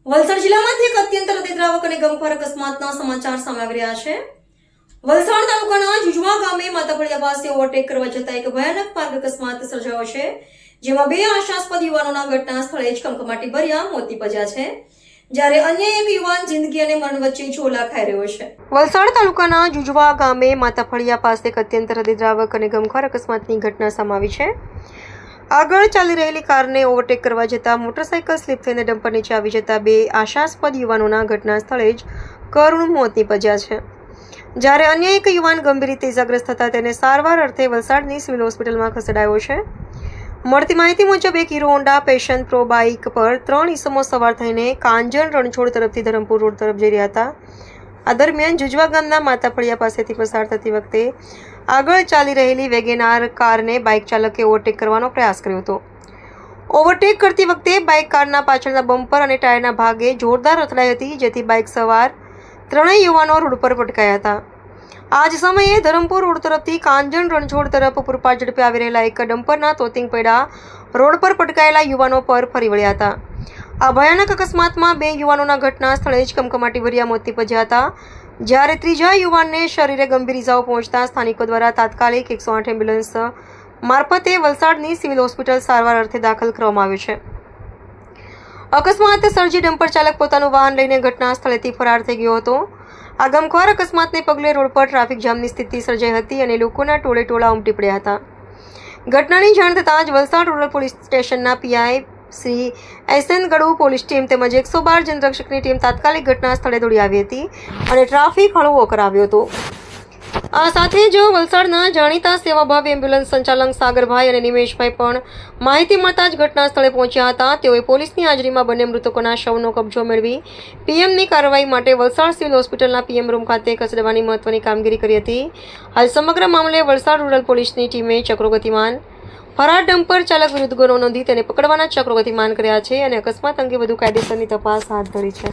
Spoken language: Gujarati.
વલસાડ જિલ્લામાંથી એક અત્યંત હૃદયદ્રાવક અને ગમખ્વાર અકસ્માતના સમાચાર સામે આવી રહ્યા છે। વલસાડ તાલુકાના જુજવા ગામે માતાફળિયા પાસે ઓવરટેક કરવા જતા એક ભયાનક માર્ગ અકસ્માત સર્જાયો છે, જેમાં બે આશાસ્પદ યુવાનોના ઘટના સ્થળે જ કમકમાટી ભર્યા મોત નીપજ્યા છે, જ્યારે અન્ય એક યુવાન જિંદગી અને મરણ વચ્ચે ઝોલા ખાઈ રહ્યો છે। વલસાડ તાલુકાના જુજવા ગામે માતાફળિયા પાસે એક અત્યંત હૃદયદ્રાવક અને ગમખ્વાર અકસ્માતની ઘટના સામે આવી છે। આગળ ચાલી રહેલી કારને ઓવરટેક કરવા જતા મોટરસાઇકલ સ્લીપ થઈને ડમ્પર નીચે આવી જતા બે આશાસ્પદ યુવાનોના ઘટના સ્થળે જ કરુણ મોત નીપજ્યા છે, જ્યારે અન્ય એક યુવાન ગંભીર રીતે ઇજાગ્રસ્ત થતા તેને સારવાર અર્થે વલસાડની સિવિલ હોસ્પિટલમાં ખસેડાયો છે। મળતી માહિતી મુજબ એક hero Honda passion pro bike પર 3 ઈસમો સવાર થઈને કાંજણ રણછોડ તરફથી ધરમપુર રોડ તરફ જઈ રહ્યા હતા। આ દરમિયાન જુજવા ગામના માતાફળિયા પાસેથી પસાર થતી વખતે આગળ ચાલી રહેલી વેગેનાર કારને બાઇક ચાલકે ઓવરટેક કરવાનો પ્રયાસ કર્યો હતો। ઓવરટેક કરતી વખતે બાઇક કારના પાછળના બમ્પર અને ટાયરના ભાગે જોરદાર અથડાઈ હતી, જેથી બાઇક સવાર ત્રણેય યુવાનો રોડ પર પટકાયા હતા। આ જ સમયે ધરમપુર રોડ તરફથી કાંજણ રણછોડ તરફ પૂરપાટ ઝડપે આવી રહેલા એક ડમ્પરના તોતિંગ પૈડા રોડ પર પટકાયેલા યુવાનો પર ફરી વળ્યા હતા। આ ભયાનક અકસ્માતમાં બે યુવાનોના ઘટના સ્થળે જ કમકમાટી ભર્યા મોત નીપજ્યા હતા, જ્યારે ત્રીજા યુવાનને શરીરે ગંભીર ઇજાઓ પહોંચતા સ્થાનિકો દ્વારા તાત્કાલિક 108 એમ્બ્યુલન્સ મારફતે વલસાડની સિવિલ હોસ્પિટલ સારવાર અર્થે દાખલ કરવામાં આવ્યો છે। અકસ્માત સર્જી ડમ્પર ચાલક પોતાનું વાહન લઈને ઘટના સ્થળેથી ફરાર થઈ ગયો હતો। આ ગમખ્વાર અકસ્માતને પગલે રોડ પર ટ્રાફિક જામની સ્થિતિ સર્જાઈ હતી અને લોકોના ટોળે ટોળા ઉમટી પડ્યા હતા। ઘટનાની જાણ થતાં જ વલસાડ રૂરલ પોલીસ સ્ટેશનના PI Shri SN Gadu police team તેમજ 112 જનરક્ષકની ટીમ તાત્કાલિક ઘટના સ્થળે દોડી આવી હતી અને ટ્રાફિક હળવો કરાવ્યો હતો। આ સાથે જ વલસાડના જાણીતા સેવાભાવી એમ્બ્યુલન્સ સંચાલક સાગરભાઈ અને નિમેશભાઈ પણ માહિતી મળતા જ ઘટના સ્થળે પહોંચ્યા હતા। તેઓએ પોલીસની હાજરીમાં બંને મૃતકોના શવનો કબજો મેળવી પીએમની કાર્યવાહી માટે વલસાડ સિવિલ હોસ્પિટલના પીએમ રૂમ ખાતે ખસેડવાની મહત્વની કામગીરી કરી હતી। હાલ સમગ્ર મામલે વલસાડ રૂરલ પોલીસની ટીમે ચક્રો ગતિમાન ફરાર ડમ્પર ચાલક વિરુદ્ધ ગુનો નોંધી તેને પકડવાના ચક્રો ગતિમાન કર્યા છે અને અકસ્માત અંગે વધુ કાયદેસરની તપાસ હાથ ધરી છે।